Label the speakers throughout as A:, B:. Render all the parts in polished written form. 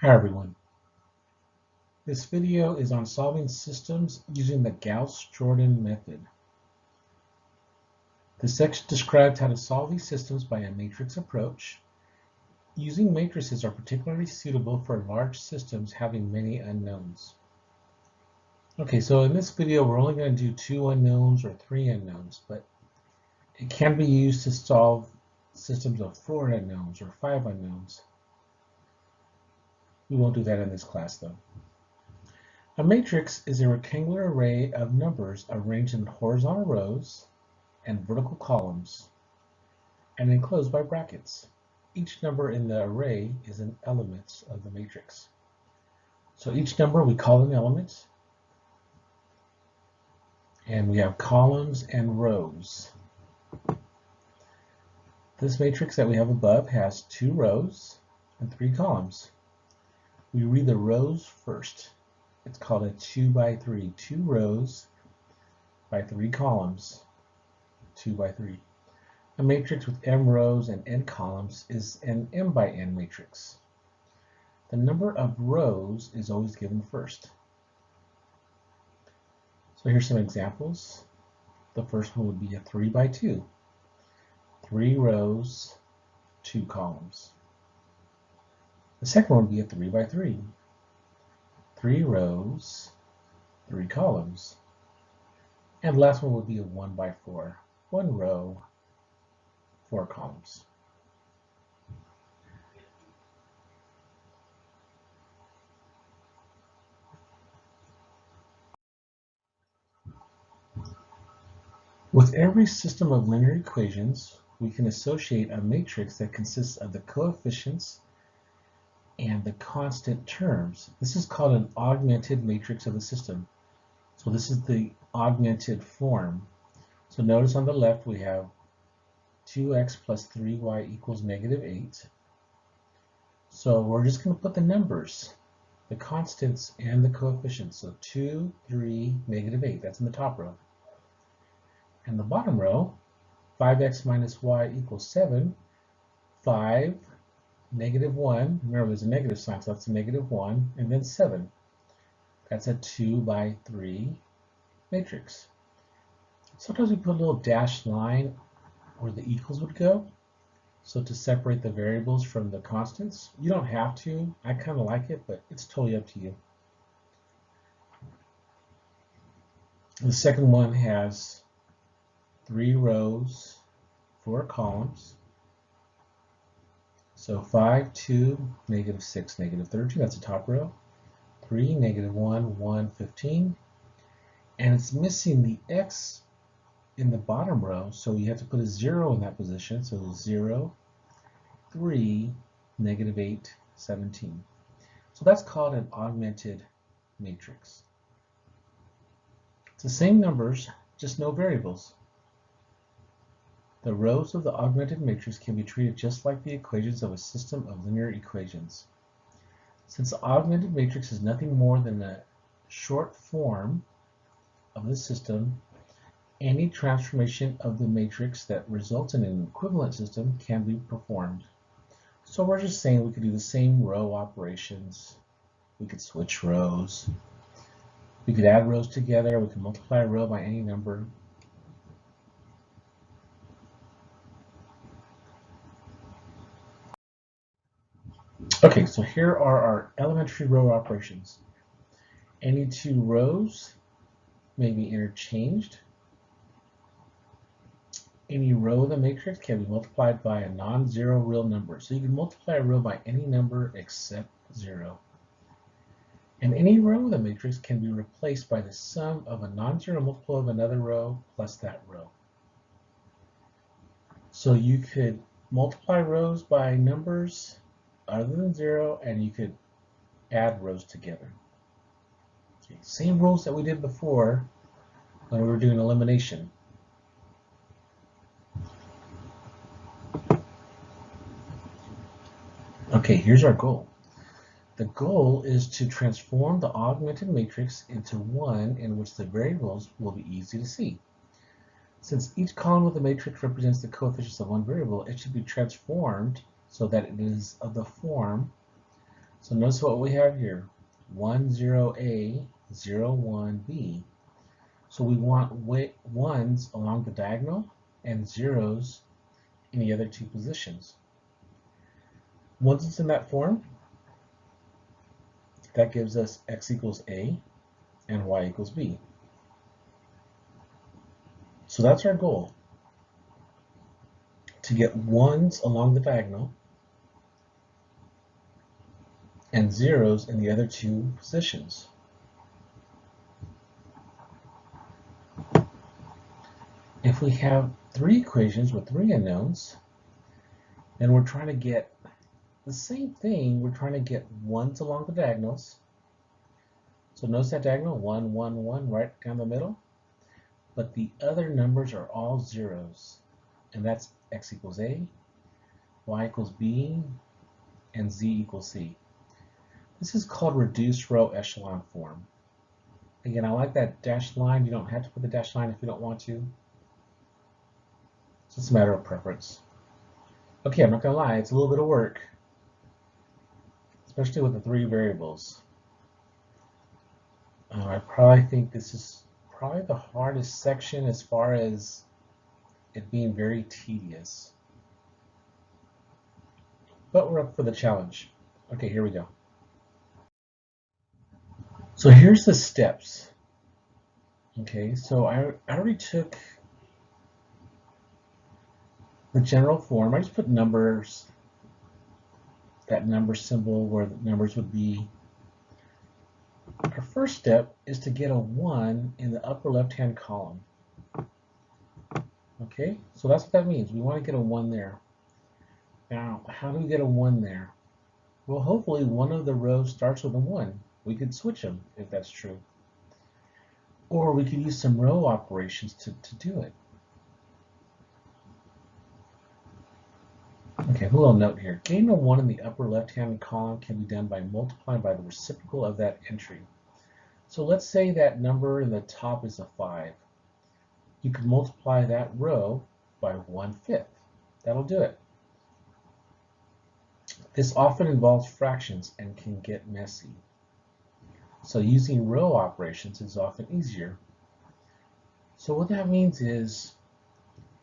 A: Hi everyone. This video is on solving systems using the Gauss-Jordan method. This section describes how to solve these systems by a matrix approach. Using matrices are particularly suitable for large systems having many unknowns. Okay, so in this video we're only going to do 2 unknowns or 3 unknowns, but it can be used to solve systems of 4 unknowns or 5 unknowns. We won't do that in this class though. A matrix is a rectangular array of numbers arranged in horizontal rows and vertical columns and enclosed by brackets. Each number in the array is an element of the matrix. So each number we call an element, and we have columns and rows. This matrix that we have above has 2 rows and 3 columns. We read the rows first. It's called a 2 by 3, 2 rows by 3 columns, 2 by 3. A matrix with m rows and n columns is an m by n matrix. The number of rows is always given first. So here's some examples. The first one would be a 3 by 2, 3 rows, 2 columns. The second one would be a 3 by 3. 3 rows, 3 columns. And the last one would be a 1 by 4, 1 row, 4 columns. With every system of linear equations, we can associate a matrix that consists of the coefficients and the constant terms. This is called an augmented matrix of the system. So this is the augmented form. So notice on the left we have 2x plus 3y equals -8. So we're just going to put the numbers, the constants and the coefficients. So 2, 3, -8. That's in the top row. And the bottom row, 5x minus y equals 7, 5, -1, remember there's a negative sign, so that's a -1, and then 7. That's a 2 by 3 matrix. Sometimes we put a little dashed line where the equals would go, so to separate the variables from the constants. You don't have to. I kind of like it, but it's totally up to you. The second one has 3 rows, 4 columns. So 5, 2, -6, -13, that's the top row. 3, -1, 1, 15. And it's missing the x in the bottom row, so you have to put a 0 in that position. So 0, 3, -8, 17. So that's called an augmented matrix. It's the same numbers, just no variables. The rows of the augmented matrix can be treated just like the equations of a system of linear equations. Since the augmented matrix is nothing more than a short form of the system, any transformation of the matrix that results in an equivalent system can be performed. So we're just saying we could do the same row operations. We could switch rows. We could add rows together. We could multiply a row by any number. Okay, so here are our elementary row operations. Any 2 rows may be interchanged. Any row of the matrix can be multiplied by a non-zero real number. So you can multiply a row by any number except 0. And any row of the matrix can be replaced by the sum of a non-zero multiple of another row plus that row. So you could multiply rows by numbers other than 0, and you could add rows together. Okay, same rules that we did before when we were doing elimination. Okay, here's our goal. The goal is to transform the augmented matrix into one in which the variables will be easy to see. Since each column of the matrix represents the coefficients of one variable, it should be transformed so that it is of the form So notice what we have here, 1, 0A, 0, 1B. So we want ones along the diagonal and zeros in the other two positions. Once it's in that form, that gives us x equals A and y equals B. So that's our goal, to get ones along the diagonal and zeros in the other two positions. If we have three equations with three unknowns, then we're trying to get the same thing. We're trying to get ones along the diagonals. So notice that diagonal, 1, 1, 1, right down the middle. But the other numbers are all zeros. And that's x equals A, y equals B, and z equals C. This is called reduced row echelon form. Again, I like that dashed line. You don't have to put the dashed line if you don't want to. It's just a matter of preference. Okay, I'm not gonna lie, it's a little bit of work, especially with the three variables. I probably think this is probably the hardest section as far as it being very tedious. But we're up for the challenge. Okay, here we go. So here's the steps. Okay, so I already took the general form. I just put numbers, that number symbol where the numbers would be. Our first step is to get a 1 in the upper left-hand column. Okay, so that's what that means. We want to get a 1 there. Now, how do we get a 1 there? Well, hopefully one of the rows starts with a 1. We could switch them if that's true. Or we could use some row operations to do it. Okay, a little note here. Getting a 1 in the upper left-hand column can be done by multiplying by the reciprocal of that entry. So let's say that number in the top is a 5. You could multiply that row by 1/5. That'll do it. This often involves fractions and can get messy. So using row operations is often easier. So what that means is,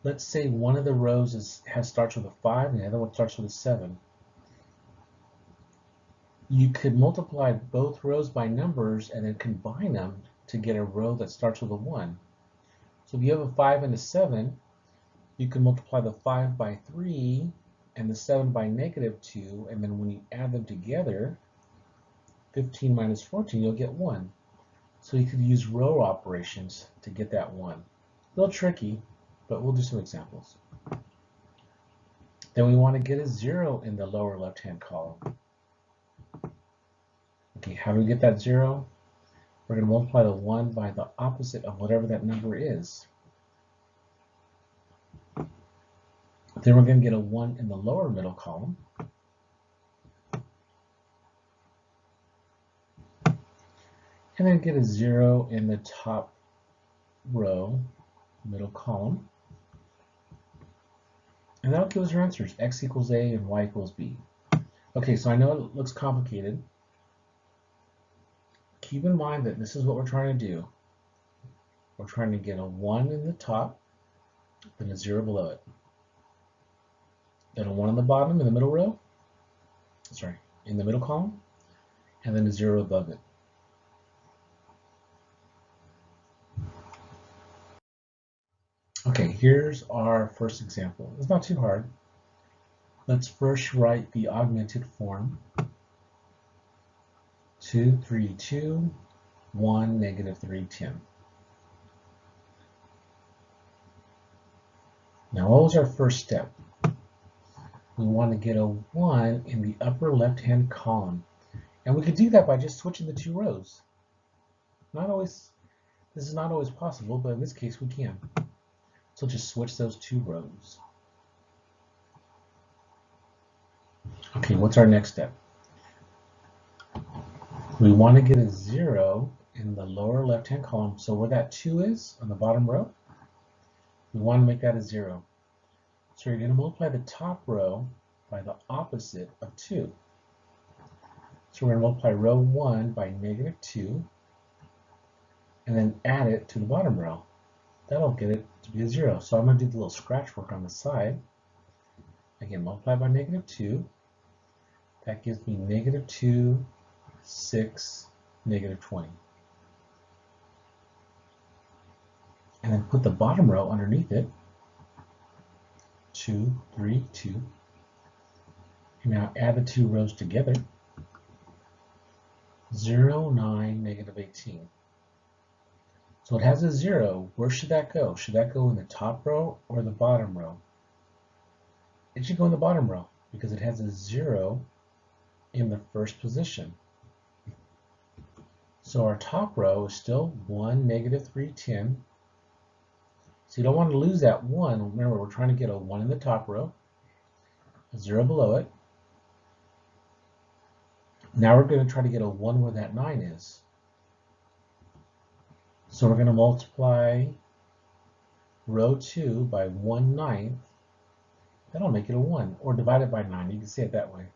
A: let's say one of the rows starts with a 5 and the other one starts with a 7. You could multiply both rows by numbers and then combine them to get a row that starts with a 1. So if you have a 5 and a 7, you can multiply the 5 by 3 and the 7 by -2, and then when you add them together, 15 minus 14, you'll get 1. So you could use row operations to get that 1. A little tricky, but we'll do some examples. Then we want to get a 0 in the lower left-hand column. Okay, how do we get that 0? We're going to multiply the 1 by the opposite of whatever that number is. Then we're going to get a 1 in the lower middle column. And then get a 0 in the top row, middle column. And that'll give us our answers, x equals A and y equals B. Okay, so I know it looks complicated. Keep in mind that this is what we're trying to do. We're trying to get a 1 in the top, then a 0 below it. Then a 1 on the bottom in the middle row, in the middle column, and then a 0 above it. Okay, here's our first example. It's not too hard. Let's first write the augmented form. 2, 3, 2, 1, -3, 10. Now, what was our first step? We want to get a 1 in the upper left-hand column. And we could do that by just switching the two rows. This is not always possible, but in this case we can. So just switch those two rows. Okay, what's our next step? We want to get a 0 in the lower left-hand column. So where that 2 is on the bottom row, we want to make that a 0. So you're going to multiply the top row by the opposite of 2. So we're going to multiply row 1 by -2 and then add it to the bottom row. That'll get it to be a 0. So I'm going to do the little scratch work on the side. Again, multiply by -2. That gives me -2, 6, -20. And then put the bottom row underneath it. 2, 3, 2. And now add the two rows together. 0, 9, -18. So it has a 0. Where should that go? Should that go in the top row or the bottom row? It should go in the bottom row because it has a 0 in the first position. So our top row is still 1, -3, 10. So you don't want to lose that 1. Remember, we're trying to get a 1 in the top row, a 0 below it. Now we're going to try to get a 1 where that 9 is. So we're going to multiply row 2 by 1/9. That'll make it a 1, or divide it by 9. You can say it that way.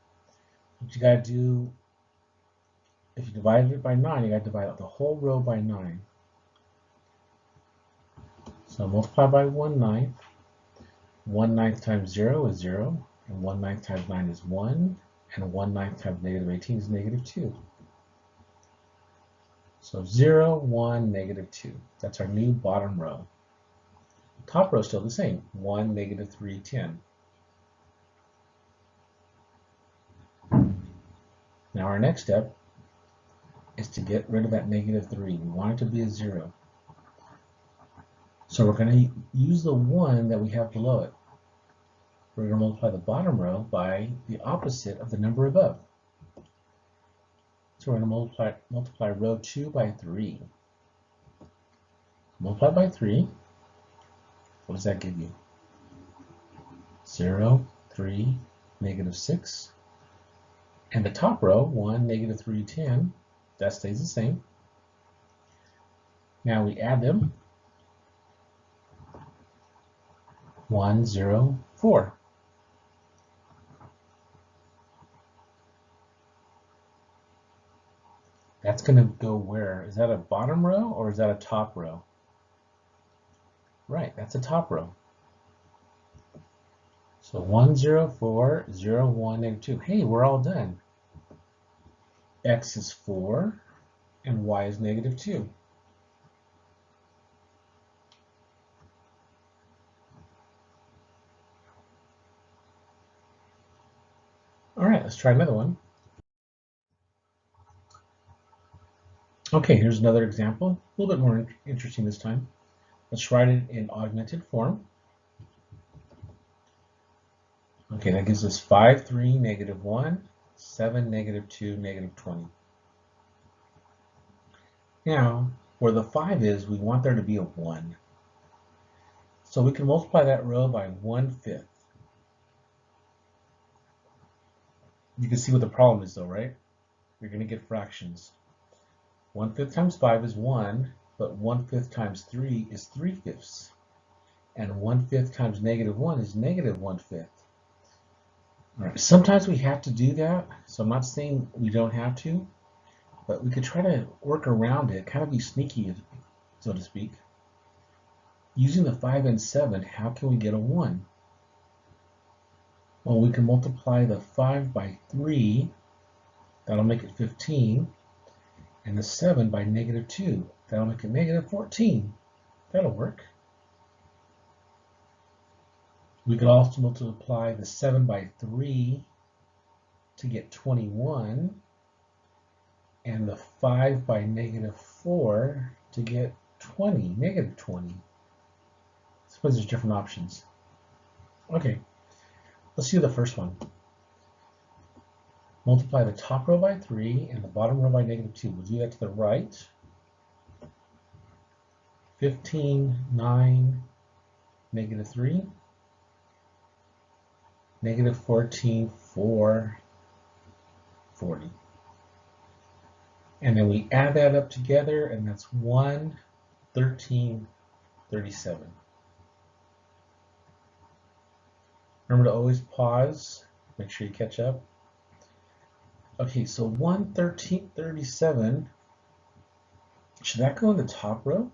A: What you got to do, if you divide it by 9, you got to divide out the whole row by 9. So multiply by 1/9. 1/9 times 0 is 0, and 1/9 times 9 is 1, and 1/9 times -18 is -2. So 0, 1, -2. That's our new bottom row. Top row is still the same, 1, -3, 10. Now our next step is to get rid of that -3. We want it to be a 0. So we're going to use the 1 that we have below it. We're going to multiply the bottom row by the opposite of the number above. So we're going to multiply row 2 by 3. Multiply by 3. What does that give you? 0, 3, -6. And the top row, 1, -3, 10. That stays the same. Now we add them. 1, 0, 4. That's going to go where? Is that a bottom row or is that a top row? Right, that's a top row. So 1, 0, 4, 0, 1, -2. Hey, we're all done. X is 4 and Y is -2. All right, let's try another one. Okay, here's another example, a little bit more interesting this time. Let's write it in augmented form. Okay, that gives us 5, 3, -1, 7, -2, -20. Now, where the 5 is, we want there to be a 1. So we can multiply that row by 1/5. You can see what the problem is though, right? You're going to get fractions. 1/5 times 5 is 1, but 1/5 times 3 is 3/5. And 1/5 times -1 is -1/5. All right, sometimes we have to do that, so I'm not saying we don't have to, but we could try to work around it, kind of be sneaky, so to speak. Using the 5 and 7, how can we get a 1? Well, we can multiply the 5 by 3, that'll make it 15, and the 7 by -2, that'll make it -14. That'll work. We could also multiply the 7 by 3 to get 21, and the 5 by -4 to get 20, -20. Suppose there's different options. Okay, let's do the first one. Multiply the top row by 3 and the bottom row by -2. We'll do that to the right. 15, 9, -3. -14, 4, 40. And then we add that up together, and that's 1, 13, 37. Remember to always pause, make sure you catch up. Okay, so 1 13th 37, should that go in the top row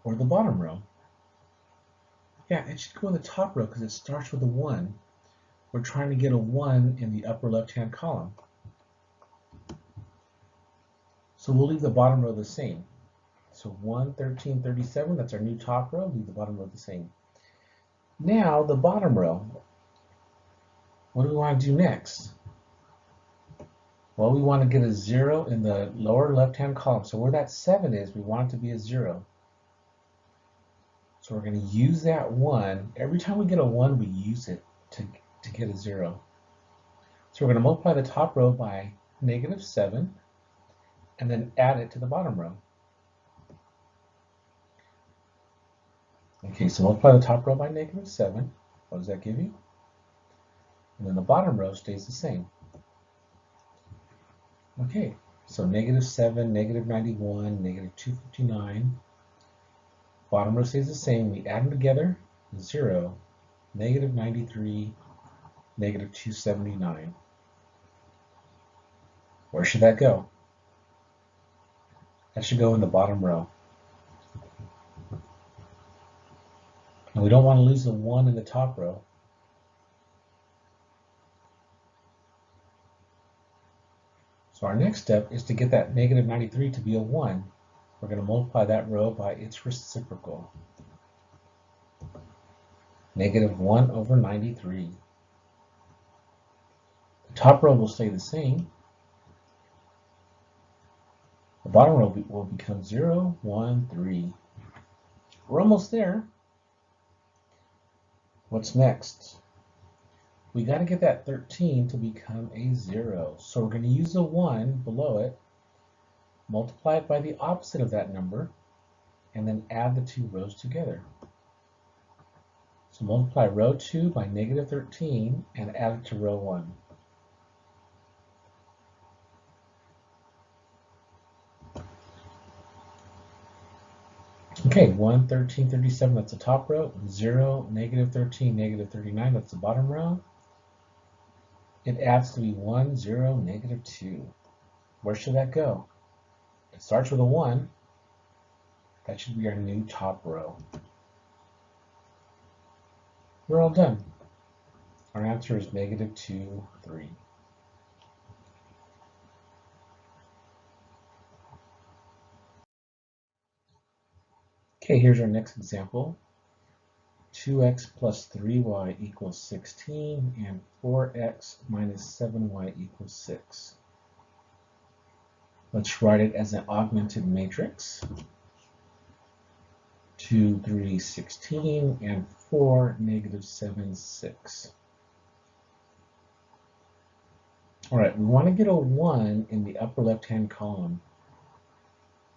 A: or the bottom row? Yeah, it should go in the top row because it starts with a 1. We're trying to get a 1 in the upper left-hand column. So we'll leave the bottom row the same. So 1 13 37, that's our new top row, leave the bottom row the same. Now the bottom row, what do we want to do next? Well, we want to get a 0 in the lower left-hand column. So where that 7 is, we want it to be a 0. So we're going to use that 1. Every time we get a 1, we use it to get a 0. So we're going to multiply the top row by -7 and then add it to the bottom row. Okay, so multiply the top row by -7. What does that give you? And then the bottom row stays the same. Okay, so -7, -91, -259. Bottom row stays the same. We add them together, 0, -93, -279. Where should that go? That should go in the bottom row. And we don't want to lose the 1 in the top row. So our next step is to get that -93 to be a 1. We're going to multiply that row by its reciprocal. -1 over 93. The top row will stay the same. The bottom row will become 0, 1, 3. We're almost there. What's next? We got to get that 13 to become a 0. So we're going to use a 1 below it, multiply it by the opposite of that number, and then add the two rows together. So multiply row 2 by -13 and add it to row 1. Okay, 1, 13, 37, that's the top row. 0, -13, -39, that's the bottom row. It adds to be 1, 0, -2. Where should that go? It starts with a 1. That should be our new top row. We're all done. Our answer is -2, 3. Okay, here's our next example. 2x plus 3y equals 16 and 4x minus 7y equals 6. Let's write it as an augmented matrix. 2, 3, 16 and 4, -7, 6. All right, we want to get a 1 in the upper left-hand column.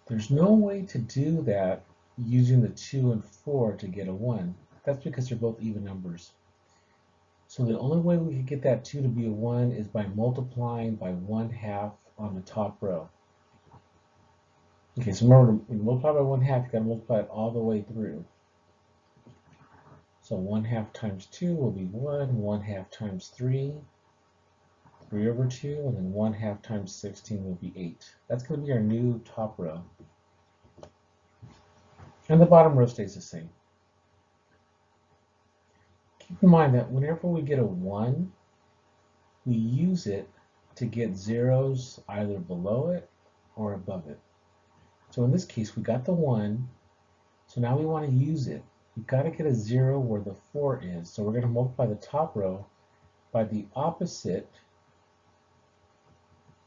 A: There's no way to do that using the 2 and 4 to get a 1. That's because they're both even numbers. So the only way we could get that 2 to be a 1 is by multiplying by 1/2 on the top row. Okay, so remember, when you multiply by 1/2, you got to multiply it all the way through. So 1/2 times 2 will be 1, 1/2 times 3, 3 over 2, and then 1/2 times 16 will be 8. That's going to be our new top row. And the bottom row stays the same. Keep in mind that whenever we get a 1, we use it to get zeros either below it or above it. So in this case, we got the 1, so now we want to use it. We've got to get a 0 where the 4 is. So we're going to multiply the top row by the opposite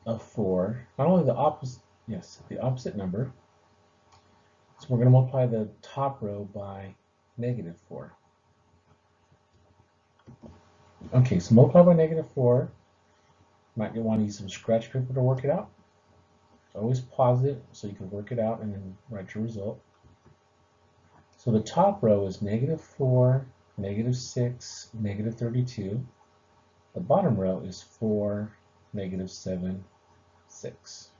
A: of 4. Not only the opposite, yes, the opposite number. So we're going to multiply the top row by -4. Okay, so multiply by -4. Might want to use some scratch paper to work it out. Always pause it so you can work it out and then write your result. So the top row is -4, -6, -32. The bottom row is 4, -7, 6.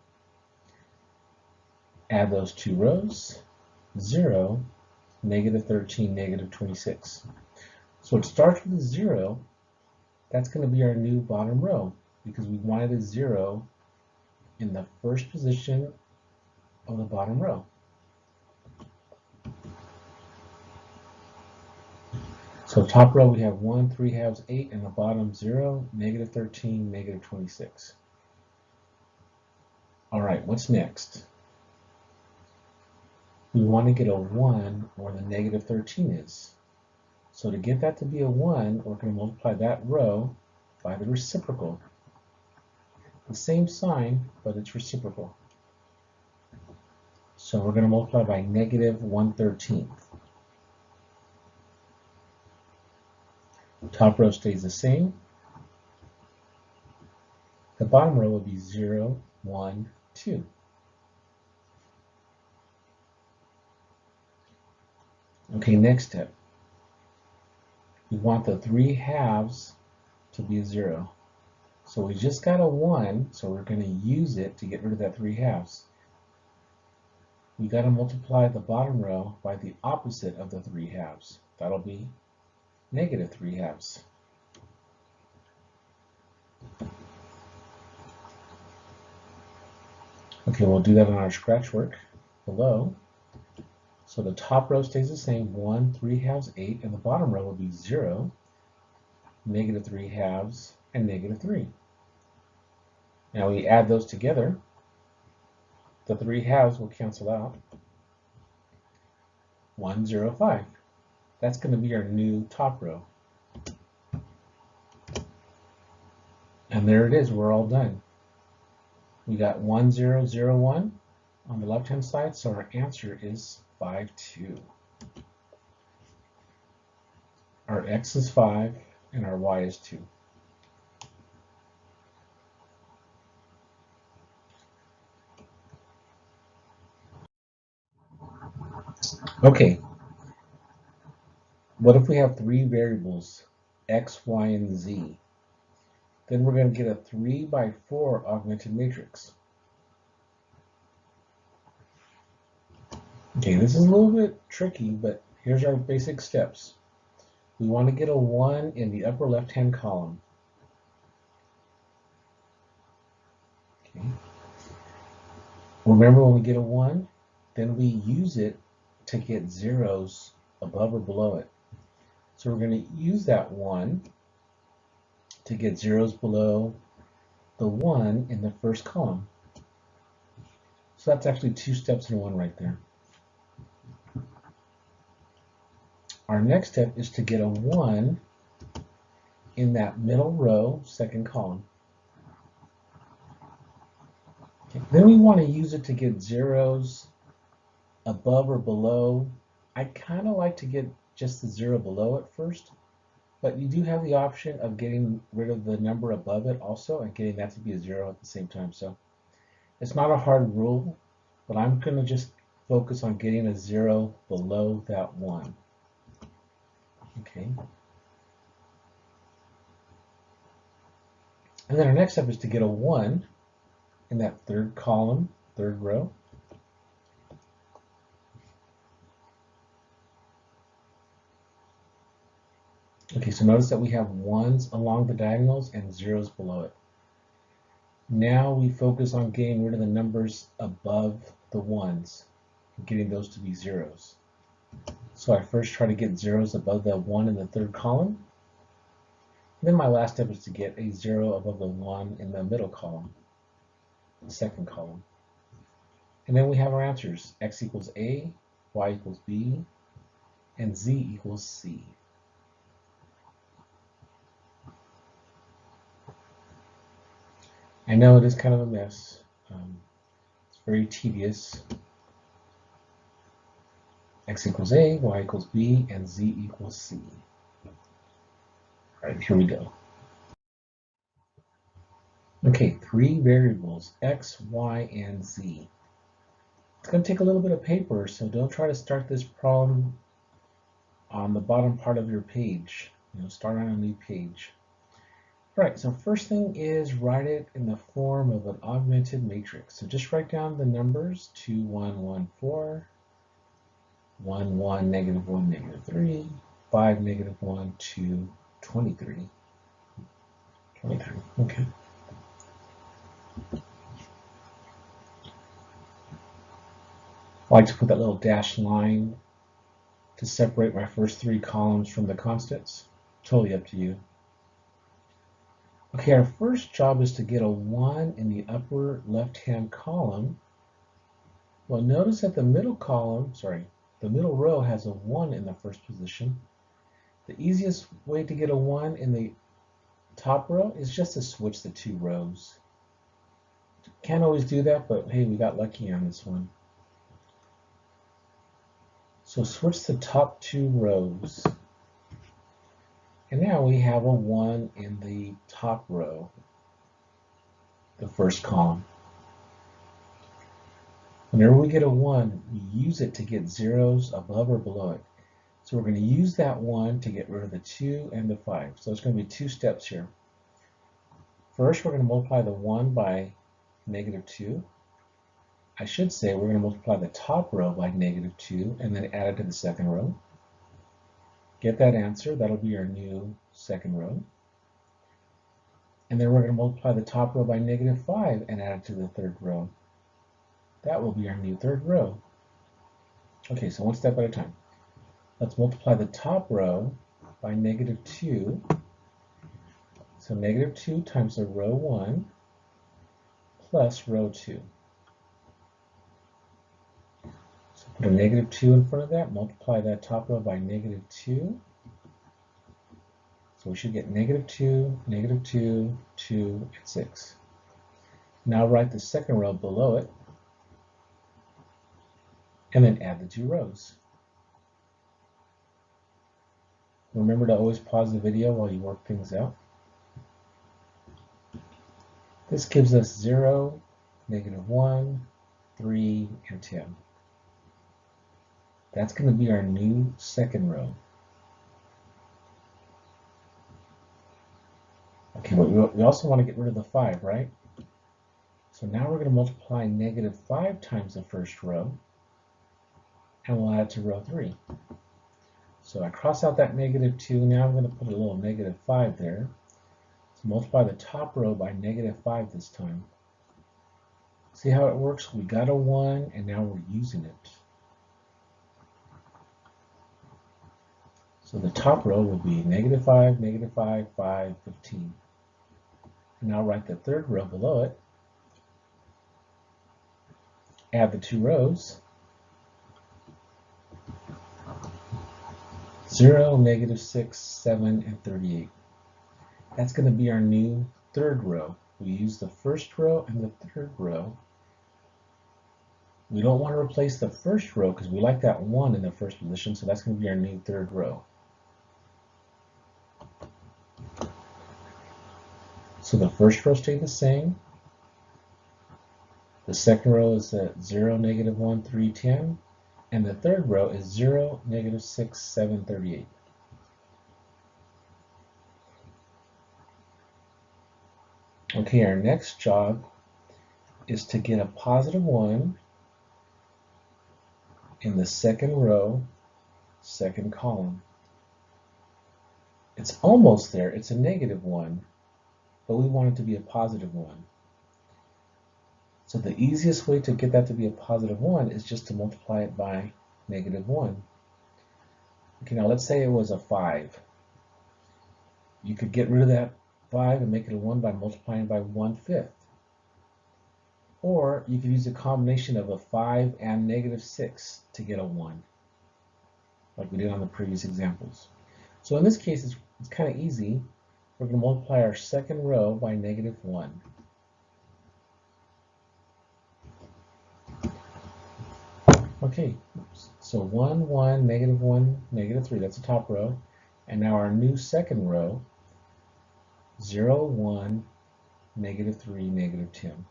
A: Add those two rows, 0, -13, -26. So it starts with a 0. That's going to be our new bottom row. because we wanted a 0 in the first position of the bottom row. So top row we have 1, 3/2, 8, and the bottom 0, -13, -26. All right, what's next? We want to get a 1 where the -13 is. So to get that to be a 1, we're going to multiply that row by the reciprocal. The same sign, but it's reciprocal. So we're going to multiply by -1/13. Top row stays the same. The bottom row will be 0, 1, 2. Okay, next step. We want the 3/2 to be a 0. So we just got a 1, so we're going to use it to get rid of that 3/2. We got to multiply the bottom row by the opposite of the 3/2. That'll be -3/2. Okay, we'll do that on our scratch work below. So the top row stays the same, 1, 3/2, 8, and the bottom row will be 0, -3/2, and -3. Now we add those together. The 3/2 will cancel out. 1, 0, 5. That's going to be our new top row. And there it is, we're all done. We got 1, 0, 0, 1 on the left-hand side, so our answer is 5, 2. Our x is 5 and our y is 2. Okay, what if we have 3 variables, x, y, and z? Then we're going to get a 3 by 4 augmented matrix. Okay, this is a little bit tricky, but here's our basic steps. We want to get a 1 in the upper left-hand column. Okay. Remember, when we get a 1, then we use it to get zeros above or below it. So we're going to use that 1 to get zeros below the 1 in the first column. So that's actually 2 steps in 1 right there. Our next step is to get a 1 in that middle row, second column. Okay. Then we want to use it to get zeros above or below. I kind of like to get just the 0 below it first, but you do have the option of getting rid of the number above it also and getting that to be a 0 at the same time. So it's not a hard rule, but I'm going to just focus on getting a 0 below that 1. Okay. And then our next step is to get a 1 in that third column, third row. Okay, so notice that we have 1s along the diagonals and 0s below it. Now we focus on getting rid of the numbers above the 1s, and getting those to be 0s. So I first try to get 0s above the 1 in the third column. And then my last step is to get a 0 above the 1 in the middle column, the second column. And then we have our answers. X equals A, Y equals B, and Z equals C. I know it is kind of a mess. It's very tedious. X equals A, Y equals B, and Z equals C. All right, here we go. Okay, 3 variables, X, Y, and Z. It's going to take a little bit of paper, so don't try to start this problem on the bottom part of your page. Start on a new page. All right, so first thing is write it in the form of an augmented matrix. So just write down the numbers 2, 1, 1, 4, 1, 1, -1, -3, 5, -1, 2, 23. 23, okay. like to put that little dashed line to separate my first three columns from the constants. Totally up to you. Okay, our first job is to get a 1 in the upper left-hand column. Well, notice that the middle row has a 1 in the first position. The easiest way to get a 1 in the top row is just to switch the two rows. Can't always do that, but hey, we got lucky on this one. So switch the top two rows. And now we have a 1 in the top row, the first column. Whenever we get a 1, we use it to get zeros above or below it. So we're going to use that 1 to get rid of the 2 and the 5. So it's going to be two steps here. First, we're going to multiply the 1 by -2. I should say we're going to multiply the top row by -2 and then add it to the second row. Get that answer, that'll be our new second row. And then we're going to multiply the top row by -5 and add it to the third row. That will be our new third row. Okay, so one step at a time. Let's multiply the top row by -2. So -2 times the row 1 plus row 2. So put a -2 in front of that, multiply that top row by -2. So we should get -2, -2, 2, and 6. Now write the second row below it, and then add the two rows. Remember to always pause the video while you work things out. This gives us 0, -1, 3, and 10. That's going to be our new second row. Okay, but we also want to get rid of the 5, right? So now we're going to multiply -5 times the first row, and we'll add it to row 3. So I cross out that -2, now I'm going to put a little -5 there. So multiply the top row by -5 this time. See how it works? We got a 1, and now we're using it. So the top row will be -5, -5, 5, 15. And now write the third row below it. Add the two rows. 0, -6, 7, and 38. That's going to be our new third row. We use the first row and the third row. We don't want to replace the first row because we like that 1 in the first position, so that's going to be our new third row. So the first row stayed the same. The second row is at 0, -1, 3, 10. And the third row is 0, -6, 7, 38. Okay, our next job is to get a +1 in the second row, second column. It's almost there, it's a -1, but we want it to be a +1. So the easiest way to get that to be a +1 is just to multiply it by -1. Okay, now let's say it was a 5. You could get rid of that 5 and make it a 1 by multiplying by 1/5. Or you could use a combination of a 5 and -6 to get a 1, like we did on the previous examples. So in this case, it's kind of easy. We're going to multiply our second row by -1. Okay, so 1, 1, -1, -3, that's the top row. And now our new second row, 0, 1, -3, -10.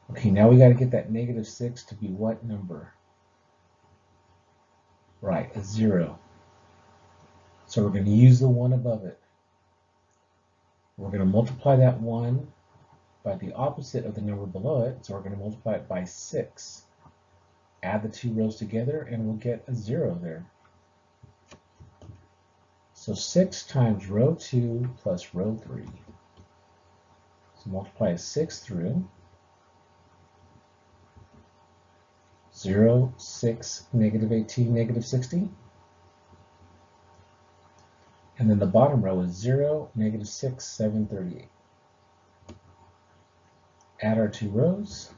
A: Okay, now we got to get that -6 to be what number? Right, a 0. So we're going to use the 1 above it. We're going to multiply that 1 by the opposite of the number below it, so we're going to multiply it by 6. Add the two rows together and we'll get a 0 there. So 6 times row 2 plus row 3. So multiply a 6 through. 0, 6, negative 18, negative 60. And then the bottom row is 0, negative 6, 738. Add our two rows.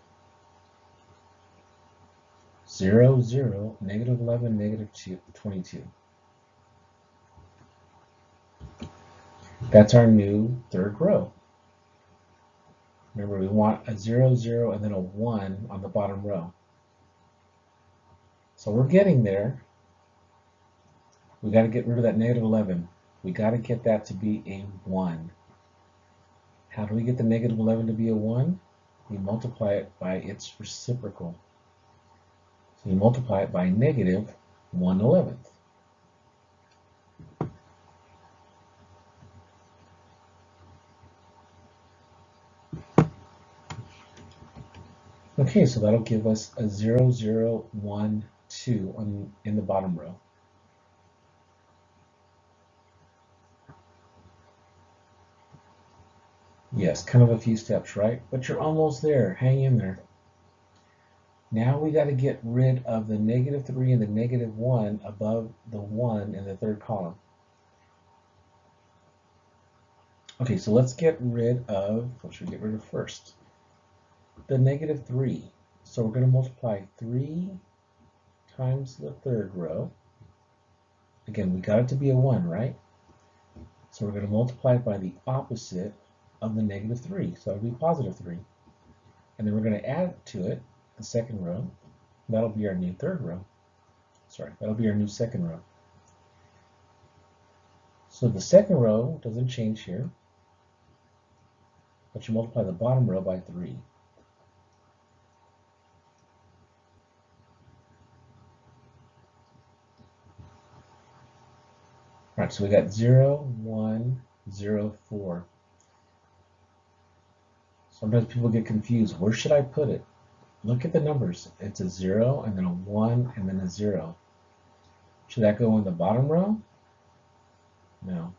A: 0, 0, negative 11, negative 22. That's our new third row. Remember, we want a 0, 0, and then a 1 on the bottom row. So we're getting there. We got to get rid of that negative 11. We got to get that to be a 1. How do we get the negative 11 to be a 1? We multiply it by its reciprocal. So you multiply it by negative 1/11. Okay, so that'll give us a 0, 0, 1, 2 in the bottom row. Yes, kind of a few steps, right? But you're almost there. Hang in there. Now we got to get rid of the negative 3 and the negative 1 above the 1 in the third column. Okay, so let's get rid of, what should we get rid of first? The negative 3. So we're going to multiply 3 times the third row. Again, we got it to be a 1, right? So we're going to multiply it by the opposite of the negative 3. So it'll be positive 3. And then we're going to add to it the second row. That'll be our new third row. Sorry, that'll be our new second row. So the second row doesn't change here, but you multiply the bottom row by 3. All right, so we got 0, 1, 0, 4. Sometimes people get confused. Where should I put it? Look at the numbers. It's a 0, and then a 1, and then a 0. Should that go in the bottom row? No.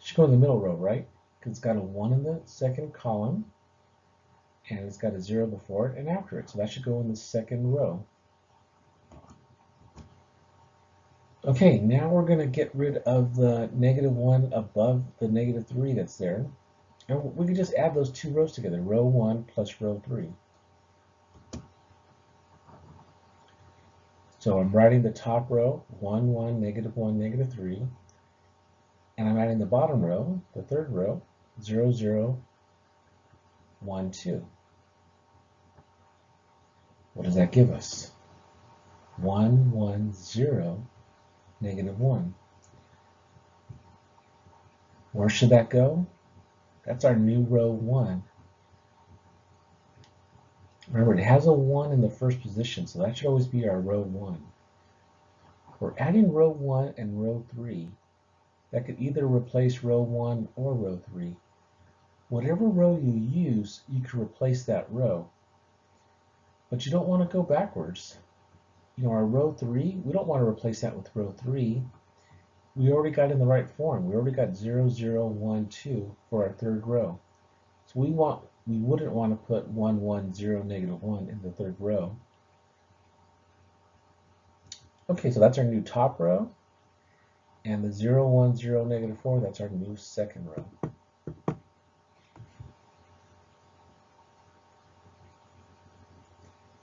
A: It should go in the middle row, right? Because it's got a 1 in the second column, and it's got a 0 before it and after it. So that should go in the second row. Okay, now we're going to get rid of the negative 1 above the negative 3 that's there. And we can just add those two rows together, row 1 plus row 3. So I'm writing the top row, 1, 1, negative 1, negative 3. And I'm adding the bottom row, the third row, 0, 0, 1, 2. What does that give us? 1, 1, 0, negative 1. Where should that go? That's our new row 1. Remember, it has a 1 in the first position, so that should always be our row 1. We're adding row 1 and row 3. That could either replace row 1 or row 3. Whatever row you use, you can replace that row. But you don't want to go backwards. You know, our row 3, we don't want to replace that with row 3. We already got in the right form. We already got 0, 0, 1, 2 for our third row. So we wouldn't want to put 1, 1, 0, negative 1 in the third row. Okay, so that's our new top row. And the 0, 1, 0, negative 4, that's our new second row.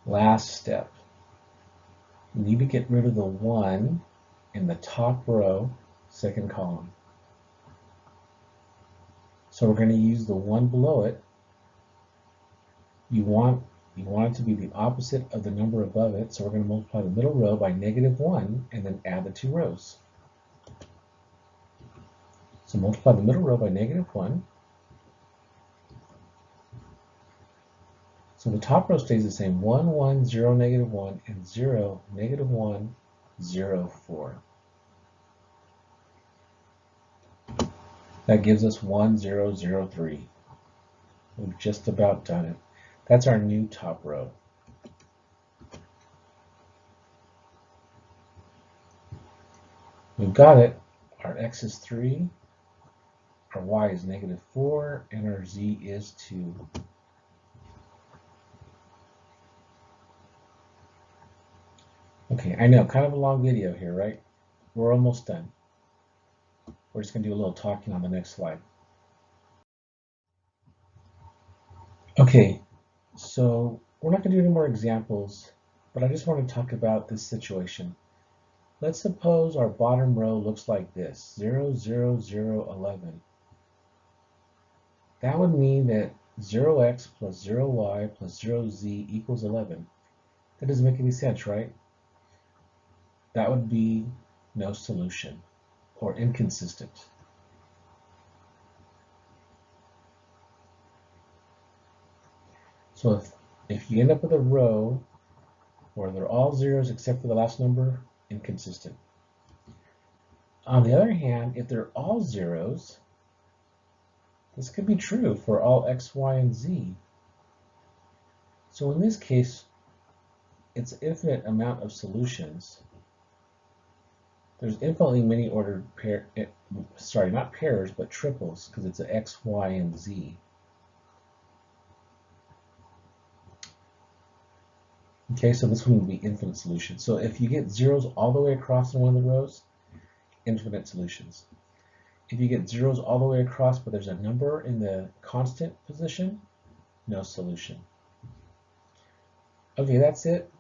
A: Last step. We need to get rid of the 1 in the top row, second column. So we're going to use the 1 below it. You want it to be the opposite of the number above it, so we're going to multiply the middle row by negative 1 and then add the two rows. So multiply the middle row by negative 1. So the top row stays the same, 1, 1, 0, negative 1, and 0, negative 1, 0, 4. That gives us 1, 0, 0, 3. We've just about done it. That's our new top row. We've got it. Our x is 3, our y is -4, and our z is 2. Okay, I know, kind of a long video here, right? We're almost done. We're just going to do a little talking on the next slide. Okay, so we're not going to do any more examples, but I just want to talk about this situation. Let's suppose our bottom row looks like this, 0, 0, 0, 11. That would mean that 0x plus 0y plus 0z equals 11. That doesn't make any sense, right? That would be no solution, or inconsistent. So if you end up with a row where they're all zeros except for the last number, inconsistent. On the other hand, if they're all zeros, this could be true for all x, y, and z. So in this case, it's an infinite amount of solutions. There's infinitely many ordered not pairs, but triples, because it's an x, y, and z. Okay, so this one would be infinite solutions. So if you get zeros all the way across in one of the rows, infinite solutions. If you get zeros all the way across, but there's a number in the constant position, no solution. Okay, that's it.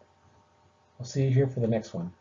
A: I'll see you here for the next one.